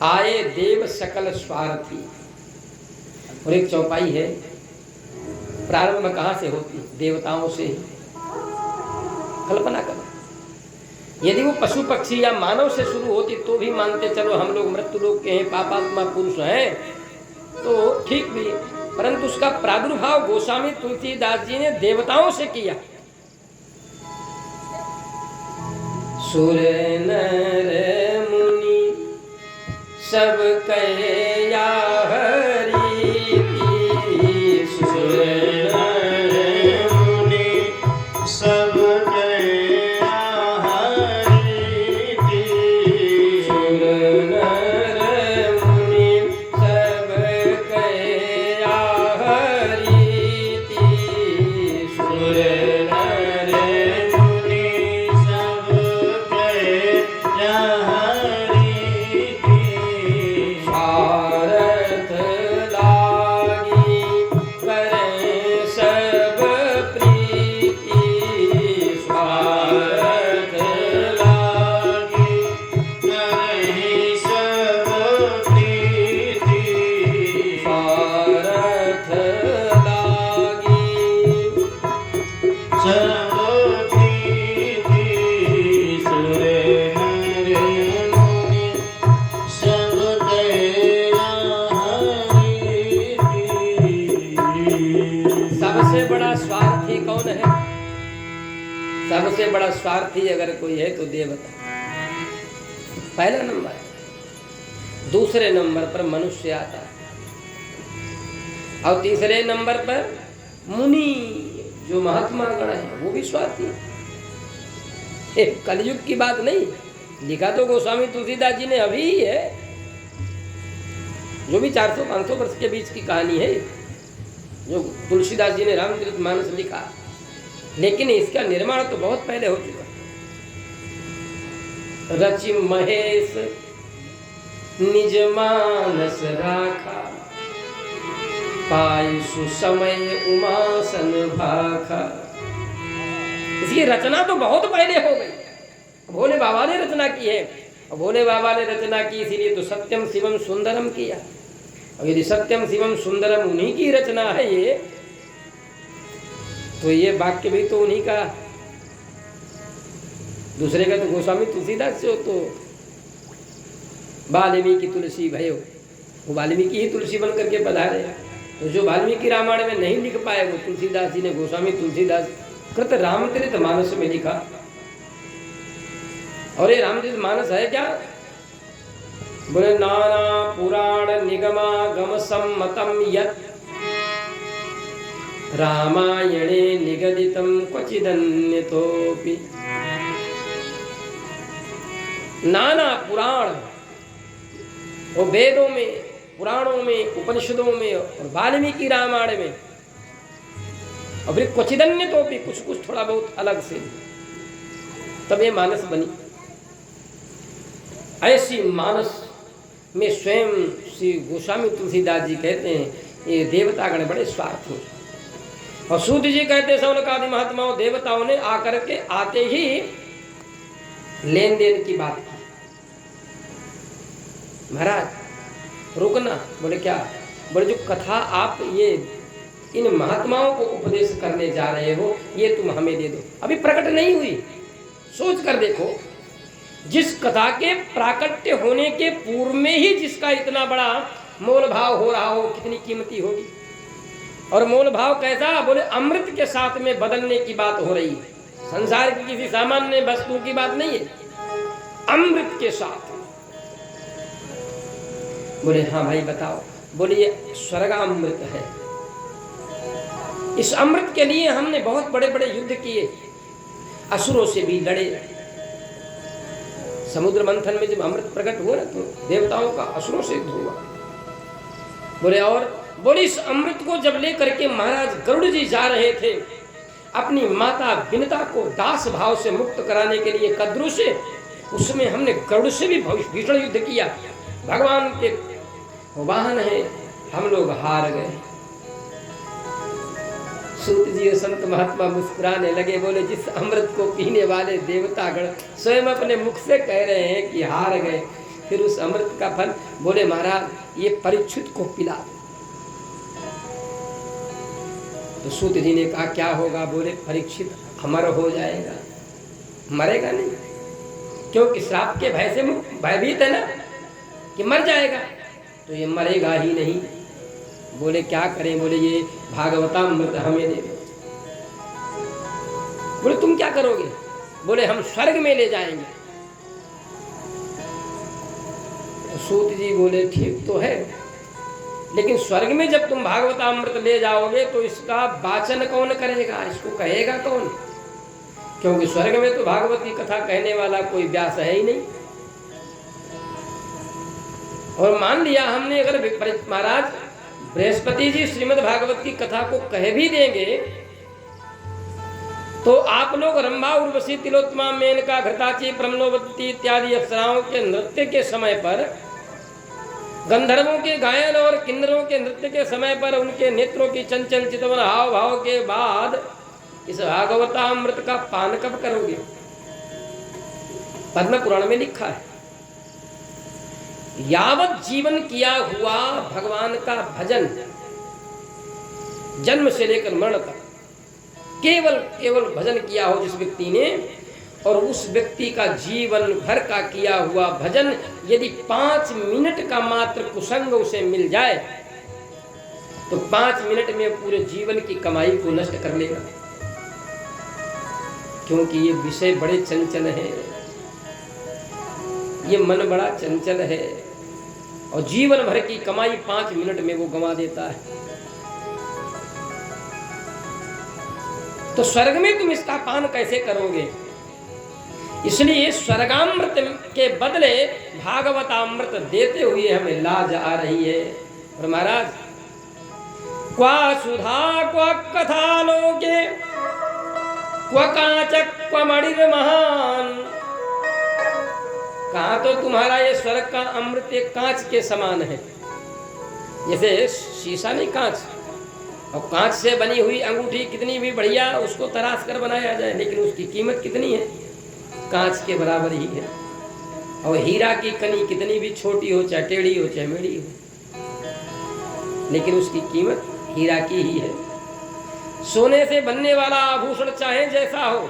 आए देव सकल स्वार्थी। और एक चौपाई है, प्रारंभ कहाँ से होती? देवताओं से। कल्पना करो, यदि वो पशु पक्षी या मानव से शुरू होती तो भी मानते, चलो हम लोग मृत्यु लोक के हैं, पापात्मा पुरुष हैं, तो ठीक भी। परंतु उसका प्रादुर्भाव गोस्वामी तुलसीदास जी ने देवताओं से किया। सुर नर मुनि सब कया हरि, सुर नर मुनि सब कया हरि, सुर नर मुनि सब कया हरि, सुर नर मुनि सब कया हरि, स्वार्थ लागी करें सब प्रीति, स्वार्थ लागी करहि सब प्रीति, स्वार्थ लागी सब प्रीति, सुर नर मुनि सब कया हरि। सबसे बड़ा स्वार्थी कौन है? सबसे बड़ा स्वार्थी अगर कोई है तो देवता पहला नंबर। दूसरे नंबर पर मनुष्य आता है, और तीसरे नंबर पर मुनि, जो महात्मा गण है वो भी स्वार्थी है। कलयुग की बात नहीं, लिखा तो गोस्वामी तुलसीदास जी ने अभी ही है, जो भी 400-500 वर्ष के बीच की कहानी है, जो तुलसीदास जी ने रामचरितमानस लिखा, लेकिन इसका निर्माण तो बहुत पहले हो चुका। रचि महेश निज मानस राखा, पाई सुसमय उमासन भाखा। इसकी रचना तो बहुत पहले हो गई, भोले बाबा ने रचना की है। और भोले बाबा ने रचना की इसीलिए तो सत्यम शिवम सुंदरम किया। और यदि सत्यम शिवम सुंदरम उन्हीं की रचना है ये, तो ये वाक्य भी तो उन्हीं का, दूसरे का तो गोस्वामी तुलसीदास से हो। तो वाल्मीकि तुलसी भयो, वो वाल्मीकि ही तुलसी बन करके पधारे। तो जो वाल्मीकि रामायण में नहीं लिख पाए वो तुलसीदास जी ने गोस्वामी तुलसीदास कृत रामचरितमानस में लिखा। और ये रामचरितमानस है क्या? बोले नाना पुराण निगमा गम सम्मतम यत् रामायणे निगदितम क्वचिदन्यतोपि। नाना पुराण, वो वेदों में, पुराणों में, उपनिषदों में और वाल्मीकि रामायण में, और फिर क्वचिदन्यतोपि, कुछ कुछ थोड़ा बहुत अलग से, तब ये मानस बनी। ऐसी मानस में स्वयं श्री गोस्वामी तुलसीदास जी कहते हैं ये देवतागण बड़े स्वार्थी। और सूत जी कहते सौनकादि महात्माओं देवताओं ने आकर के आते ही लेन देन की बात की। महाराज रुकना। बोले क्या? बोले जो कथा आप ये इन महात्माओं को उपदेश करने जा रहे हो ये तुम हमें दे दो, अभी प्रकट नहीं हुई। सोच कर देखो, जिस कथा के प्राकट्य होने के पूर्व में ही जिसका इतना बड़ा मोल भाव हो रहा हो, कितनी कीमती होगी। और मोल भाव कैसा? बोले अमृत के साथ में बदलने की बात हो रही है, संसार की किसी सामान्य वस्तु की बात नहीं है, अमृत के साथ। बोले हाँ भाई बताओ। बोले ये स्वर्गामृत है। इस अमृत के लिए हमने बहुत बड़े बड़े युद्ध किए, असुरों से भी लड़े। समुद्र मंथन में जब अमृत प्रकट हुआ ना तो देवताओं का असुरों से युद्ध हुआ। बोले और बोले इस अमृत को जब लेकर के महाराज गरुड़ जी जा रहे थे अपनी माता विनता को दास भाव से मुक्त कराने के लिए कद्रु से, उसमें हमने गरुड़ से भी भीषण युद्ध किया। भगवान के वाहन है, हम लोग हार गए। सूत जी और संत महात्मा मुस्कुराने लगे। बोले जिस अमृत को पीने वाले देवतागण स्वयं अपने मुख से कह रहे हैं कि हार गए, फिर उस अमृत का फल, बोले महाराज ये परीक्षित को पिला दो। तो सूत जी ने कहा क्या होगा? बोले परीक्षित अमर हो जाएगा, मरेगा नहीं, क्योंकि श्राप के भय से भयभीत है ना कि मर जाएगा, तो ये मरेगा ही नहीं। बोले क्या करें? बोले ये भागवतामृत हमें दे दो। बोले तुम क्या करोगे? बोले हम स्वर्ग में ले जाएंगे। तो सूत जी बोले ठीक तो है, लेकिन स्वर्ग में जब तुम भागवतामृत ले जाओगे तो इसका वाचन कौन करेगा, इसको कहेगा कौन? क्योंकि स्वर्ग में तो भागवत की कथा कहने वाला कोई व्यास है ही नहीं। और मान लिया हमने, अगर महाराज बृहस्पति जी श्रीमद् भागवत की कथा को कह भी देंगे तो आप लोग रंभा, उर्वशी, तिलोत्तमा, मेनका, घृताची, ब्रह्मोवती इत्यादि अप्सराओं के नृत्य के समय पर, गंधर्वों के गायन और किन्नरों के नृत्य के समय पर उनके नेत्रों की चंचल चितवन हाव भाव के बाद इस भागवतामृत का पान कब करोगे? पद्म पुराण में लिखा है, यावत जीवन किया हुआ भगवान का भजन, जन्म से लेकर मरण तक केवल भजन किया हो जिस व्यक्ति ने, और उस व्यक्ति का जीवन भर का किया हुआ भजन यदि 5 मिनट का मात्र कुसंग उसे मिल जाए तो 5 मिनट में पूरे जीवन की कमाई को नष्ट कर लेगा। क्योंकि ये विषय बड़े चंचल हैं, ये मन बड़ा चंचल है, और जीवन भर की कमाई 5 मिनट में वो गंवा देता है। तो स्वर्ग में तुम इसका पान कैसे करोगे? इसलिए स्वर्गामृत के बदले भागवतामृत देते हुए हमें लाज आ रही है। और महाराज क्वा सुधा क्वा कथा लोके क्वा कांच क्वा मणिर महान, कहा तो तुम्हारा ये स्वर्ग का अमृत एक कांच के समान है, जैसे शीशा नहीं कांच, और कांच से बनी हुई अंगूठी कितनी भी बढ़िया उसको तराश कर बनाया जाए, लेकिन उसकी कीमत कितनी है? कांच के बराबर ही है। और हीरा की कनी कितनी भी छोटी हो, चाहे टेढ़ी हो चाहे मेढ़ी हो, लेकिन उसकी कीमत हीरा की ही है। सोने से बनने वाला आभूषण चाहे जैसा हो,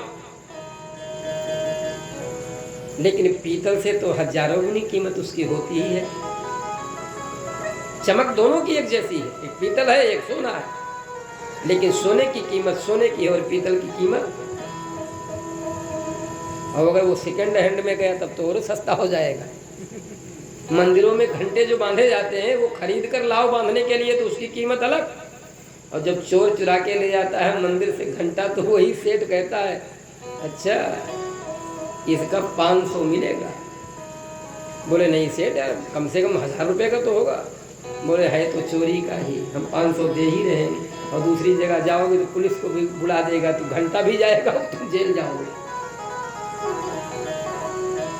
लेकिन पीतल से तो हजारों गुनी कीमत उसकी होती ही है। चमक दोनों की एक जैसी है, एक पीतल है एक सोना है, लेकिन सोने की कीमत सोने की है और पीतल की कीमत, और अगर वो सेकंड हैंड में गया तब तो और सस्ता हो जाएगा। मंदिरों में घंटे जो बांधे जाते हैं वो खरीद कर लाओ बांधने के लिए तो उसकी कीमत अलग, और जब चोर चुरा के ले जाता है मंदिर से घंटा तो वही सेठ कहता है अच्छा इसका 500 मिलेगा। बोले नहीं सेठ यार कम से कम 1000 रुपये का तो होगा। बोले है तो चोरी का ही, हम 500 दे ही रहेंगे, और दूसरी जगह जाओगे तो पुलिस को भी बुला देगा, तो घंटा भी जाएगा और तुम जेल जाओगे।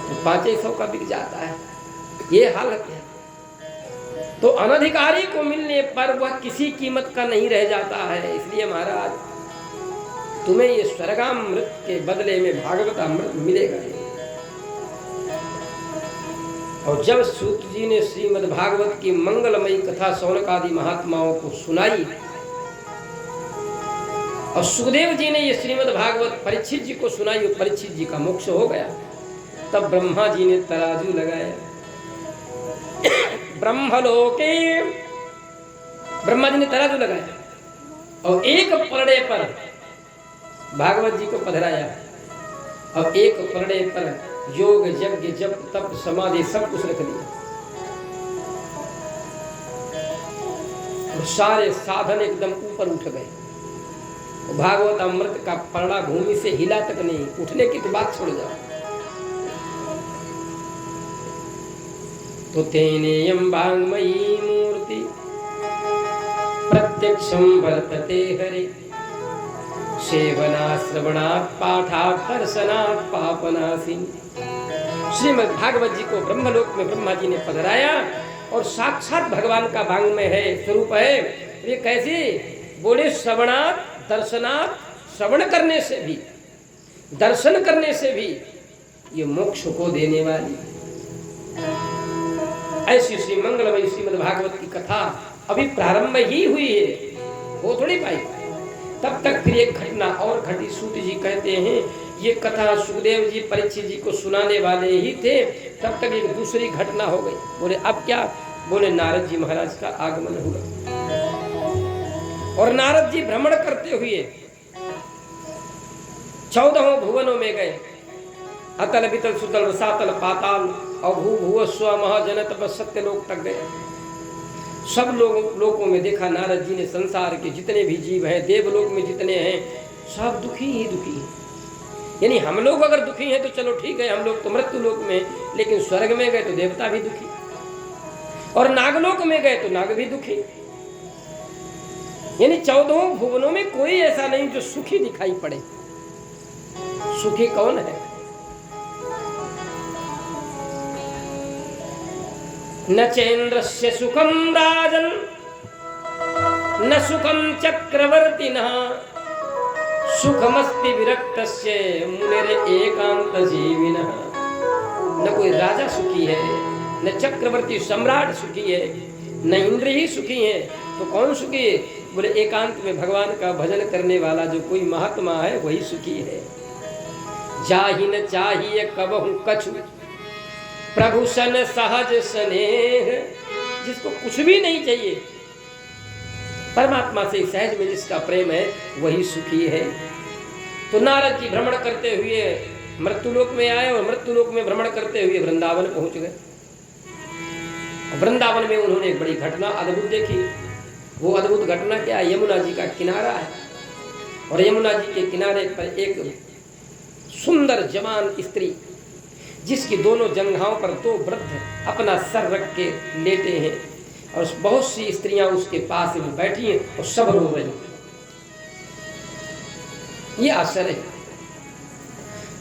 तो 500 का बिक जाता है, ये हालत है। तो अनधिकारी को मिलने पर वह किसी कीमत का नहीं रह जाता है। इसलिए महाराज तुम्हें ये स्वर्गामृत के बदले में भागवतामृत मिलेगा। और जब सूत जी ने श्रीमद् भागवत की मंगलमयी कथा शौनक आदि महात्माओं को सुनाई, और सुखदेव जी ने ये श्रीमद् भागवत परीक्षित जी को सुनाई, और परीक्षित जी का मोक्ष हो गया, तब ब्रह्मा जी ने तराजू लगाया। ब्रह्मलोके ब्रह्मा जी ने तराजू लगाया और एक परड़े पर भागवत जी को पधराया, और एक परड़े पर योग यज्ञ जप तप समाधि सब कुछ रख दिया, और सारे साधन एकदम ऊपर उठ गए। भागवत अमृत का परड़ा भूमि से हिला तक नहीं, उठने की तो बात छोड़ जाओ। तो तेनेयं वाङ्मयी मूर्ति प्रत्यक्षं वर्तते हरे, सेवना श्रवणात् पाठात् दर्शनात् पापनाशी। श्रीमद् भागवत जी को ब्रह्मलोक में ब्रह्मा जी ने पधराया, और साक्षात भगवान का वाङ्मय है, स्वरूप है। ये कैसे? बोले श्रवणात् दर्शनात्, श्रवण करने से भी दर्शन करने से भी ये मोक्ष को देने वाली। ऐसी श्री मंगलमयी श्रीमद् भागवत की कथा अभी प्रारंभ ही हुई है, हो थोड़ी पाई। तब तक फिर एक घटना और घटी। सूत जी कहते हैं ये कथा सुखदेव जी परीक्षित जी को सुनाने वाले ही थे, तब तक एक दूसरी घटना हो गई। बोले अब क्या? बोले नारद जी महाराज का आगमन हुआ और नारद जी भ्रमण करते हुए 14 भुवनों में गए। अतल बितल सुतल रसातल पाताल और भू भुव स्व महाजनत बस सत्यलोक तक गए। सब लोगों में देखा नारद जी ने संसार के जितने भी जीव हैं, देवलोक में जितने हैं, सब दुखी ही दुखी हैं। यानी हम लोग अगर दुखी हैं तो चलो ठीक है, हम लोग तो मृत्यु लोक में, लेकिन स्वर्ग में गए तो देवता भी दुखी और नागलोक में गए तो नाग भी दुखी। यानी 14 भुवनों में कोई ऐसा नहीं जो सुखी दिखाई पड़े। सुखी कौन है? न चेन्द्रस्य सुखम राजन न सुखम चक्रवर्तिनः सुखमस्ति विरक्तस्य मुनिर एकांत जीविनः। न कोई राजा सुखी है, न चक्रवर्ती सम्राट सुखी है, न इंद्र ही सुखी है, तो कौन सुखी है? बोले एकांत में भगवान का भजन करने वाला जो कोई महात्मा है वही सुखी है। जाहि न चाहिए कबहु कछु प्रभु सन सहज स्नेह। जिसको कुछ भी नहीं चाहिए, परमात्मा से सहज में जिसका प्रेम है वही सुखी है। तो नारद जी भ्रमण करते हुए मृत्युलोक में आए और मृत्युलोक में भ्रमण करते हुए वृंदावन पहुंच गए। वृंदावन में उन्होंने एक बड़ी घटना अद्भुत देखी। वो अद्भुत घटना क्या? यमुना जी का किनारा है और यमुना जी के किनारे पर एक सुंदर जवान स्त्री, जिसकी दोनों जंघाओं पर 2 वृद्ध अपना सर रख के लेटे हैं और बहुत सी स्त्रियां उसके पास में बैठी हैं और सब रो रही हैं। ये आश्चर्य है।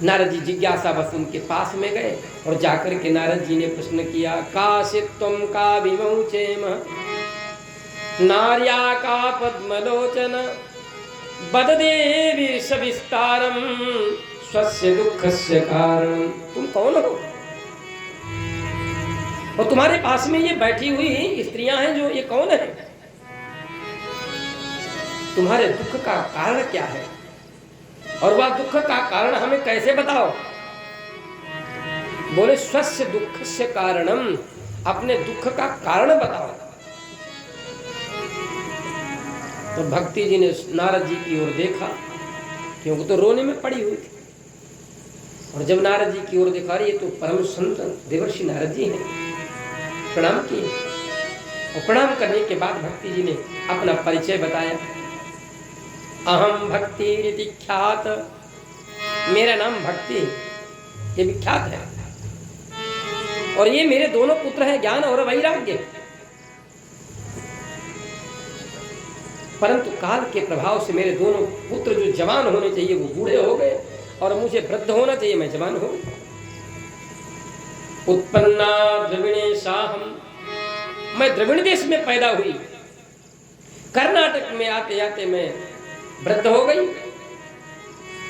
नारद जी जिज्ञासा बस उनके पास में गए और जाकर के नारद जी ने प्रश्न किया, काशित त्वं का विमोचेम नार्या का पद्मलोचन बद देवी सविस्तारम स्वस्य दुःखस्य कारण। तुम कौन हो और तुम्हारे पास में ये बैठी हुई स्त्रियां हैं जो, ये कौन है? तुम्हारे दुख का कारण क्या है और वह दुख का कारण हमें कैसे बताओ? बोले स्वस्य दुःखस्य कारणम, अपने दुख का कारण बताओ। तो भक्ति जी ने नारद जी की ओर देखा, क्योंकि तो रोने में पड़ी हुई थी। और जब नारद जी की ओर देखा, ये तो परम संत देवर्षि नारद जी हैं, प्रणाम किए। और प्रणाम करने के बाद भक्ति जी ने अपना परिचय बताया। अहम भक्ति रीति ख्यात, मेरा नाम भक्ति, ये विख्यात है। और ये मेरे दोनों पुत्र हैं, ज्ञान और वैराग्य। परंतु काल के प्रभाव से मेरे दोनों पुत्र जो जवान होने चाहिए वो बूढ़े हो गए और मुझे वृद्ध होना चाहिए, मैं जवान हो। उत्पन्ना द्रविणे साहम, मैं द्रविण देश में पैदा हुई, कर्नाटक में आते आते मैं वृद्ध हो गई।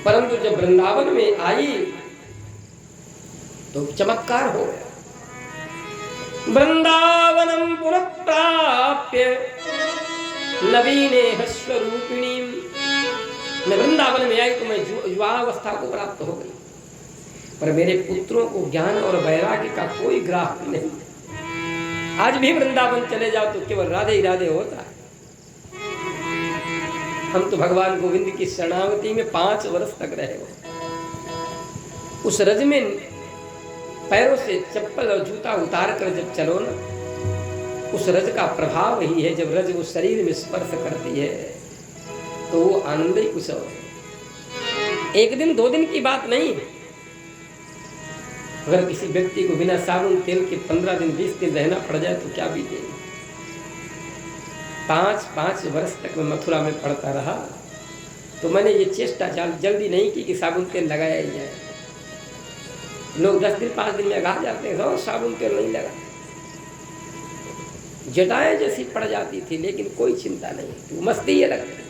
परंतु जब वृंदावन में आई तो चमत्कार हो गया। वृंदावनम पुनः प्राप्य नवीने स्वरूपिणी, मैं वृंदावन में आई तो मैं युवावस्था को प्राप्त हो गई। पर मेरे पुत्रों को ज्ञान और वैराग्य का कोई ग्राह नहीं। आज भी वृंदावन चले जाओ तो केवल राधे ही राधे होता है। हम तो भगवान गोविंद की शरणागति में 5 वर्ष तक रहे हो। उस रज में पैरों से चप्पल और जूता उतार कर जब चलो ना, उस रज का प्रभाव ही है। जब रज वो शरीर में स्पर्श करती है तो वो आनंद ही कुछ और है। 1 दिन 2 दिन की बात नहीं। अगर किसी व्यक्ति को बिना साबुन तेल के 15 दिन 20 दिन रहना पड़ जाए तो क्या बीतेगा। 5 वर्ष तक मैं मथुरा में पढ़ता रहा तो मैंने ये चेष्टा जल्दी नहीं की कि साबुन तेल लगाया ही जाए। लोग 10 दिन 5 दिन में अगा जाते हैं, हाँ साबुन तेल नहीं लगा। जटाएं जैसी पड़ जाती थी लेकिन कोई चिंता नहीं थी, मस्ती ये लगती।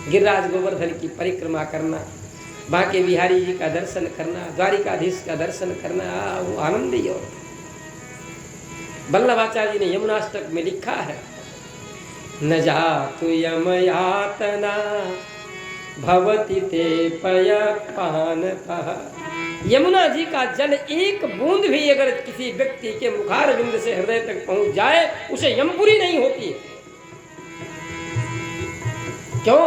गिरिराज गोवर्धन की परिक्रमा करना, बांके बिहारी जी का दर्शन करना, द्वारिकाधीश का दर्शन करना, वो आनंद ही और। वल्लभाचार्य जी ने यमुनाष्टक में लिखा है, न जातु यम यातना भवति ते पयपानतः। यमुना जी का जल एक बूंद भी अगर किसी व्यक्ति के मुखार बिंद से हृदय तक पहुंच जाए उसे यमपुरी नहीं होती। क्यों?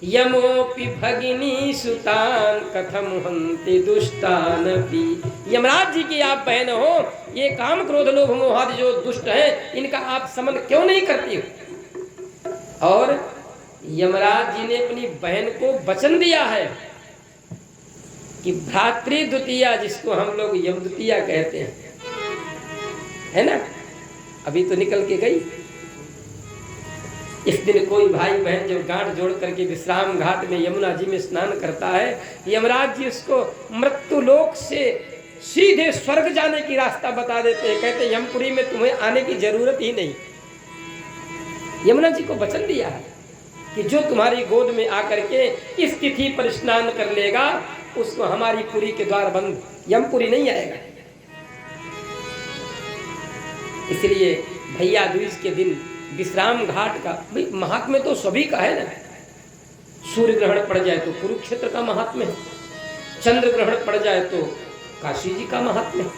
यमोपि भगिनी सुतान कथम हंति दुष्टान पी। यमराज जी की आप बहन हो, ये काम क्रोध लोभ मोह आदि जो दुष्ट है इनका आप समन क्यों नहीं करती हो? और यमराज जी ने अपनी बहन को वचन दिया है कि भ्रातृ द्वितीया, जिसको हम लोग यम द्वितीया कहते हैं, है ना, अभी तो निकल के गई। इस दिन कोई भाई बहन जब गांठ जोड़ करके विश्राम घाट में यमुना जी में स्नान करता है, यमराज जी उसको मृत्यु लोक से सीधे स्वर्ग जाने की रास्ता बता देते हैं। कहते यमपुरी में तुम्हें आने की जरूरत ही नहीं। यमुना जी को वचन दिया है कि जो तुम्हारी गोद में आकर के इस तिथि पर स्नान कर लेगा उसको हमारी पुरी के द्वार बंद, यमपुरी नहीं आएगा। इसलिए भैया दूज के दिन विश्राम घाट का भाई महात्म्य तो सभी का है ना। सूर्य ग्रहण पड़ जाए तो कुरुक्षेत्र का महात्म्य है, चंद्र ग्रहण पड़ जाए तो काशी जी का महात्म्य है,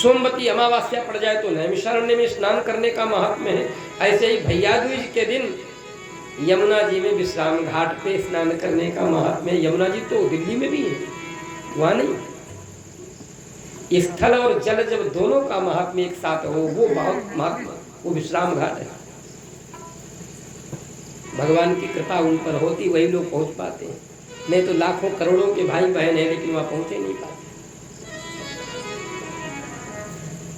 सोमवती अमावस्या पड़ जाए तो नैमिषारण्य में स्नान करने का महात्म्य है। ऐसे ही भैया दूज के दिन यमुना जी में विश्राम घाट पे स्नान करने का महात्म्य। यमुना जी तो दिल्ली में भी है, वहां नहीं। स्थल और जल जब दोनों का महात्म्य एक साथ हो वो महात्मा, वो विश्राम घाट है। भगवान की कृपा उन पर होती वही लोग पहुंच पाते हैं, नहीं तो लाखों करोड़ों के भाई बहन है लेकिन वहां पहुंचे नहीं पाते।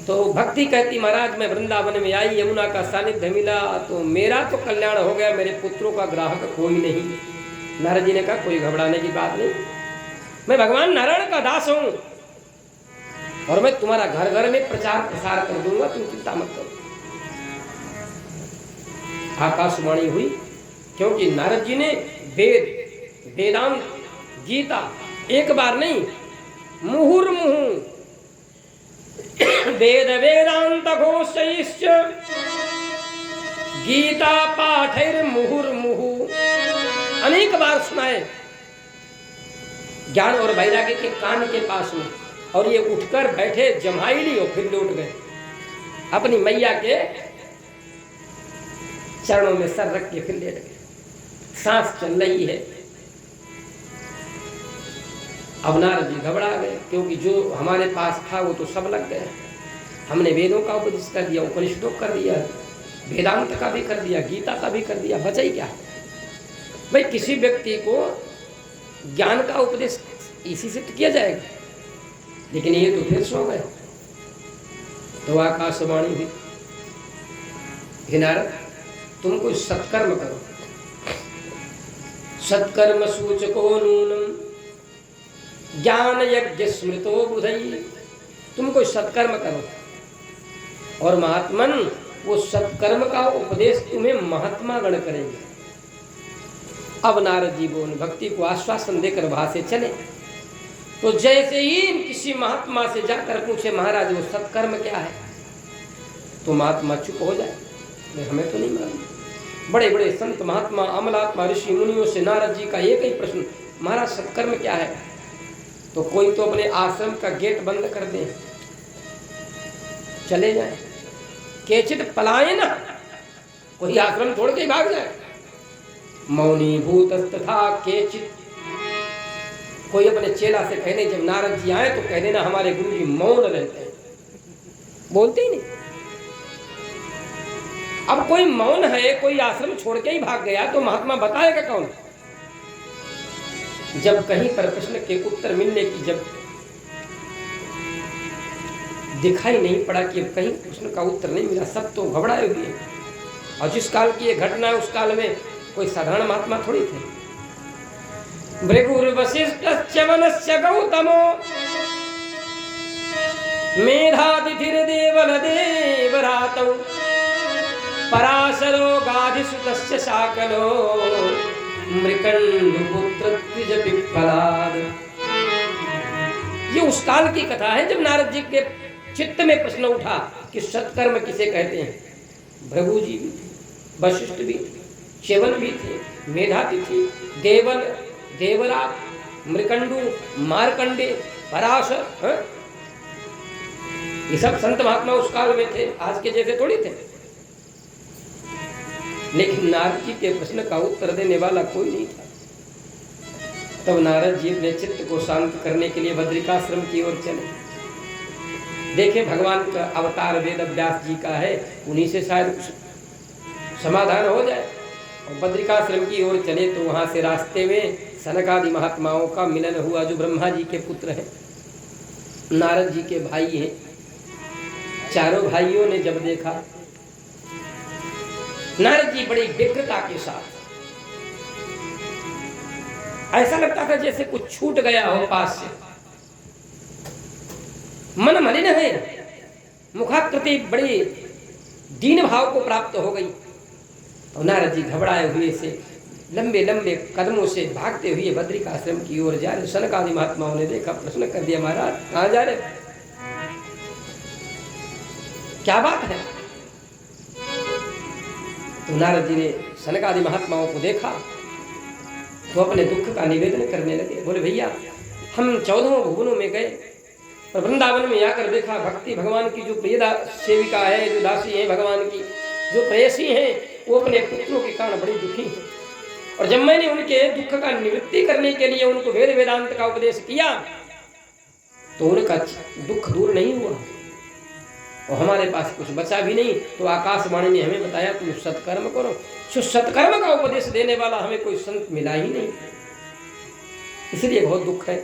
तो भक्ति कहती महाराज मैं वृंदावन में आई, यमुना का सानिध्य मिला तो मेरा तो कल्याण हो गया, मेरे पुत्रों का ग्राहक कोई नहीं। नारद जी ने कहा कोई घबराने की बात नहीं, मैं भगवान नारायण का दास हूं और मैं तुम्हारा घर घर में प्रचार प्रसार कर दूंगा, तुम चिंता मत करो। आकाशवाणी हुई क्योंकि नारद जी ने वेद वेदांत गीता एक बार नहीं मुहुर्मुहु वेद वेदांत घोषैश्च गीता पाठैर मुहुर्मुहु अनेक बार सुनाए ज्ञान और वैराग्य के कान के पास में, और ये उठकर बैठे जमाई और फिर लौट गए अपनी मैया के चरणों में सर रख के फिर लेट गए। सांस चल रही है। अब नारद जी घबरा गए क्योंकि जो हमारे पास था वो तो सब लग गया। हमने वेदों का उपदेश कर दिया, उपनिषदों कर दिया, वेदांत का भी कर दिया, गीता का भी कर दिया, बचा ही क्या? भाई किसी व्यक्ति को ज्ञान का उपदेश इसी से किया जाएगा, लेकिन ये तो फिर सो गए। तो आकाशवाणी हुई, हे नारद तुम कोई सत्कर्म करो, सत्कर्म सूचको नूनम ज्ञान यज्ञ स्मृतो बुधई। तुम कोई सत्कर्म करो और महात्मन वो सत्कर्म का उपदेश तुम्हें महात्मा गण करेंगे। अब नारद जी बोल भक्ति को आश्वासन देकर वहां से चले। तो जैसे ही किसी महात्मा से जाकर पूछे महाराज वो सत्कर्म क्या है, तो महात्मा चुप हो जाए, हमें तो नहीं मालूम। बड़े बड़े संत महात्मा अमलात्मा ऋषि मुनियों से नारद जी का एक ही प्रश्न, महाराज सत्कर्म क्या है? तो कोई तो अपने आश्रम का गेट बंद कर दे, चले जाए, केचित पलाए ना, कोई आश्रम छोड़ के भाग जाए। मौनी भूत तथा केचित, कोई अपने चेला से कहने जब नारद जी आए तो कह देना हमारे गुरु जी मौन रहते हैं, बोलते ही नहीं। अब कोई मौन है, कोई आश्रम छोड़ के ही भाग गया तो महात्मा बताएगा कौन? जब कहीं पर प्रश्न के उत्तर मिलने की जब दिखाई नहीं पड़ा कि कहीं प्रश्न का उत्तर नहीं मिला, सब तो घबराए हुए। और जिस काल की ये घटना है उस काल में कोई साधारण महात्मा थोड़ी थे। भृगुर्वसिष्ठस्य वनस्य गौतमो मेधातिथिर्देवल देवरातौ पराशरो गाधिसुतस्य शाकलो मृकण्डपुत्र द्विज पिप्पलाद। ये उस काल की कथा है जब नारद जी के चित्त में प्रश्न उठा कि सत्कर्म किसे कहते हैं। भृगु जी भी थे, वशिष्ठ भी थे, च्यवन भी थे, मेधातिथि, देवल, देवराज, मृकंडू, मारकंडे, पराशर, ये सब संत महात्मा उस काल में थे, आज के जैसे थोड़ी थे। लेकिन नारद जी के प्रश्न का उत्तर देने वाला कोई नहीं था। तब नारद जी अपने चित्त को शांत करने के लिए बद्रिकाश्रम की ओर चले। देखे भगवान का अवतार वेद व्यास जी का है, उन्हीं से शायद कुछ समाधान हो जाए। और बद्रिकाश्रम की ओर चले तो वहां से रास्ते में सनकादि महात्माओं का मिलन हुआ, जो ब्रह्मा जी के पुत्र हैं, नारद जी के भाई हैं। चारों भाइयों ने जब देखा, नारद जी बड़ी व्यग्रता के साथ, ऐसा लगता था जैसे कुछ छूट गया हो पास से, मन मलिन है, मुखाकृति बड़ी दीन भाव को प्राप्त हो गई। और नारद जी घबराए हुए से लंबे लंबे कदमों से भागते हुए बद्रिकाश्रम की ओर जा रहे। सनकादि महात्माओं ने देखा, प्रश्न कर दिया, महाराज कहाँ जा रहे, क्या बात है? तो नारद जी ने सनकादि महात्माओं को देखा तो अपने दुख का निवेदन करने लगे। बोले, भैया हम 14 भुवनों में गए और वृंदावन में आकर देखा, भक्ति भगवान की जो प्रिय सेविका है, जो दासी है भगवान की, जो प्रेयसी हैं, वो अपने पुत्रों के कारण बड़ी दुखी हैं। और जब मैंने उनके दुख का निवृत्ति करने के लिए उनको वेद वेदांत का उपदेश किया तो उनका दुख दूर नहीं हुआ और हमारे पास कुछ बचा भी नहीं। तो आकाशवाणी ने हमें बताया, तुम सत्कर्म करो। सो सत्कर्म का उपदेश देने वाला हमें कोई संत मिला ही नहीं, इसलिए बहुत दुख है।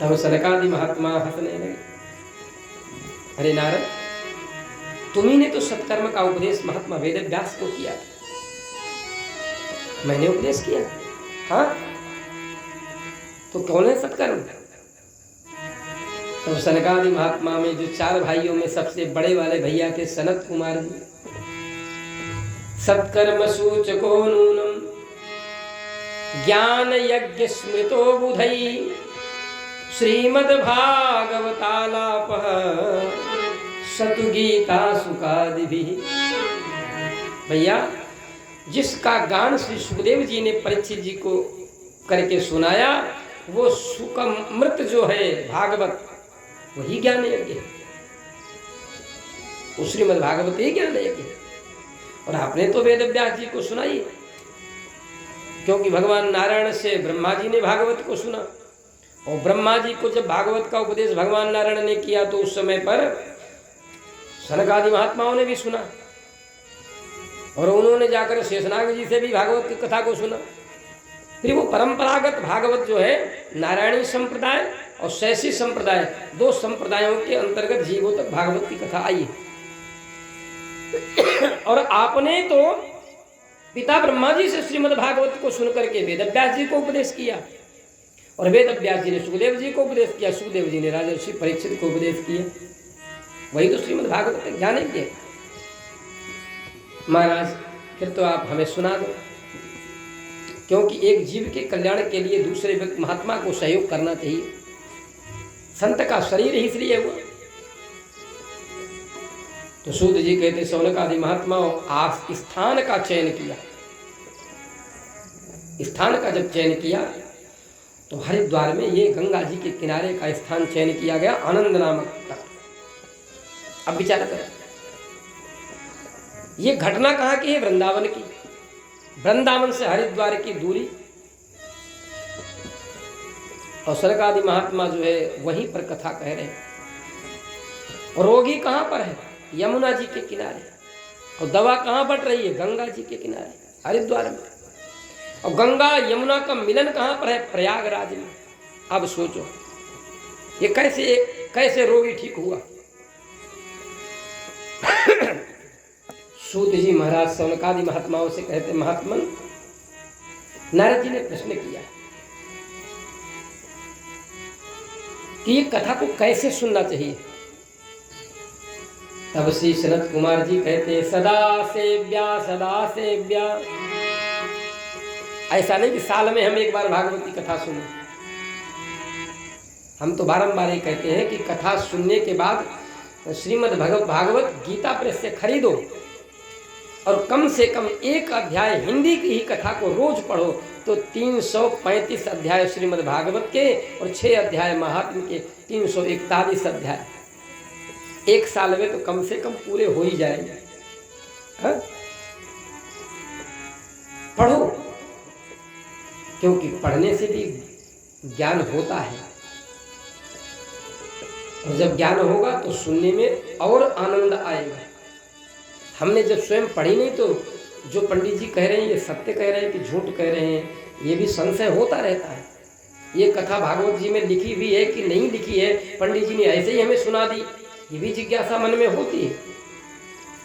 तब सनकादि महात्मा हंसने लगे, अरे नारद, तुम्ही ने तो सत्कर्म का उपदेश महात्मा वेद व्यास को किया, मैंने उपदेश किया, हाँ, तो कौन है सत्कर्म? तो सनकादि महात्मा में जो 4 भाइयों में सबसे बड़े वाले भैया के सनत कुमार जी, सत्कर्म सूचको नूनम ज्ञान यज्ञ स्मृतो बुधई श्रीमद् भागवतालापः सतु गीता सुकादिभिः। भैया, जिसका गान श्री सुखदेव जी ने परीक्षित जी को करके सुनाया, वो सुकमृत जो है भागवत, वही ज्ञान यज्ञ है, वो श्रीमद् भागवत ही ज्ञान यज्ञ है। और आपने तो वेद व्यास जी को सुनाई, क्योंकि भगवान नारायण से ब्रह्मा जी ने भागवत को सुना, और ब्रह्मा जी को जब भागवत का उपदेश भगवान नारायण ने किया तो उस समय पर सनकादि महात्माओं ने भी सुना, और उन्होंने जाकर शेषनाग जी से भी भागवत की कथा को सुना। फिर वो परंपरागत भागवत जो है, नारायणी संप्रदाय और शैषी संप्रदाय, 2 संप्रदायों के अंतर्गत जीवों तक भागवत की कथा आई है। और आपने तो पिता ब्रह्मा जी से श्रीमद् भागवत को सुनकर के वेद व्यास जी को उपदेश किया, और वेद व्यास जी ने सुखदेव जी को उपदेश किया, सुखदेव जी ने राजर्षि परीक्षित को उपदेश किया, वही तो श्रीमद् भागवत ज्ञान है। महाराज, फिर तो आप हमें सुना दो, क्योंकि एक जीव के कल्याण के लिए दूसरे व्यक्ति महात्मा को सहयोग करना चाहिए। संत का शरीर ही इसलिए हुआ। तो सूत जी कहते, सौनकादि महात्माओं स्थान का चयन किया। स्थान का जब चयन किया तो हरिद्वार में ये गंगा जी के किनारे का स्थान चयन किया गया, आनंद नामक तट। अब विचार करें, ये घटना कहाँ की है? वृंदावन की। वृंदावन से हरिद्वार की दूरी, और सनकादि महात्मा जो है वहीं पर कथा कह रहे हैं। और रोगी कहाँ पर है? यमुना जी के किनारे। और दवा कहाँ बट रही है? गंगा जी के किनारे, हरिद्वार में। और गंगा यमुना का मिलन कहाँ पर है? प्रयागराज में। अब सोचो, ये कैसे रोगी ठीक हुआ? सूत जी महाराज सौनकादि महात्माओं से कहते, महात्मन, नारद जी ने प्रश्न किया कि ये कथा को कैसे सुनना चाहिए। तब श्री सनत कुमार जी कहते, सदा सेव्या सदा सेव्या। ऐसा नहीं कि साल में हम एक बार भागवत की कथा सुने, हम तो बारंबार ये कहते हैं कि कथा सुनने के बाद श्रीमद् भागवत गीता प्रेस से खरीदो और कम से कम एक अध्याय हिंदी की ही कथा को रोज पढ़ो तो 335 अध्याय श्रीमद् भागवत के और 6 अध्याय महात्म के 341 अध्याय एक साल में तो कम से कम पूरे हो ही जाएंगे। हाँ? पढ़ो, क्योंकि पढ़ने से भी ज्ञान होता है और जब ज्ञान होगा तो सुनने में और आनंद आएगा। हमने जब स्वयं पढ़ी नहीं तो जो पंडित जी कह रहे हैं ये सत्य कह रहे हैं कि झूठ कह रहे हैं, ये भी संशय होता रहता है। ये कथा भागवत जी में लिखी हुई है कि नहीं लिखी है, पंडित जी ने ऐसे ही हमें सुना दी, ये भी जिज्ञासा मन में होती है।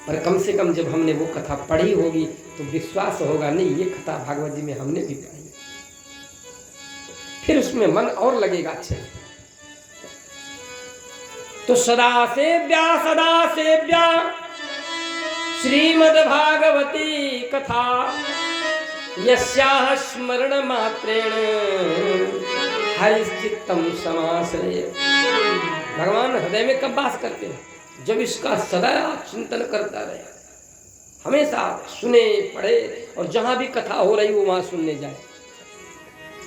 पर कम से कम जब हमने वो कथा पढ़ी होगी तो विश्वास होगा, नहीं ये कथा भागवत जी में हमने भी पढ़ी, फिर उसमें मन और लगेगा अच्छे। तो सदा सेव्या श्रीमद् भागवती कथा यस्याः स्मरण मात्रेण हरिश्चित्तम समाश्रये। भगवान हृदय में कब वास करते हैं? जब इसका सदा चिंतन करता रहे, हमेशा सुने पढ़े, और जहां भी कथा हो रही हो वहां सुनने जाए।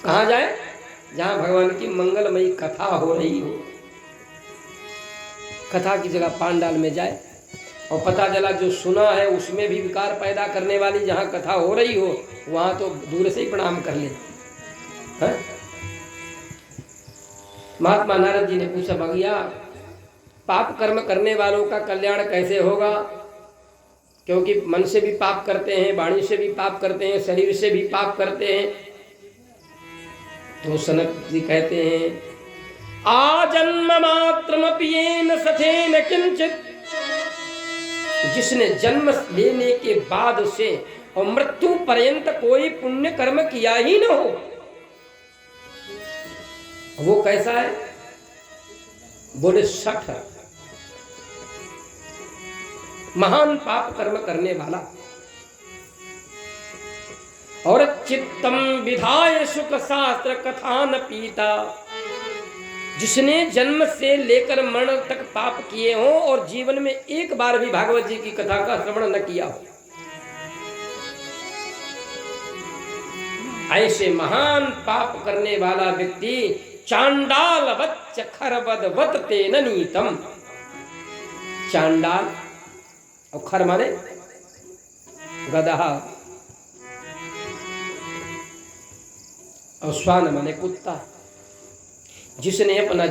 कहाँ जाए? जहां भगवान की मंगलमयी कथा हो रही हो। कथा की जगह पांडाल में जाए और पता चला जो सुना है उसमें भी विकार पैदा करने वाली जहां कथा हो रही हो वहां तो दूर से ही प्रणाम कर ले। हाँ? महात्मा नारद जी ने पूछा, भगैया पाप कर्म करने वालों का कल्याण कैसे होगा? क्योंकि मन से भी पाप करते हैं, वाणी से भी पाप करते हैं, शरीर से भी पाप करते हैं। तो सनक जी कहते हैं, आजन्म मात्रमपि येन सथेन किंचित, जिसने जन्म लेने के बाद से और मृत्यु पर्यंत कोई पुण्य कर्म किया ही न हो, वो कैसा है? बोले 60 महान पाप कर्म करने वाला। और चित्तम विधाय सुख शास्त्र कथा न पीता, जिसने जन्म से लेकर मरण तक पाप किए हों और जीवन में एक बार भी भागवत जी की कथा का श्रवण न किया हो, ऐसे महान पाप करने वाला व्यक्ति चांडालवत् खरवदवत् तेन नीतम। चांडाल और खर माने गधा और श्वान माने कुत्ता, जिसने अपना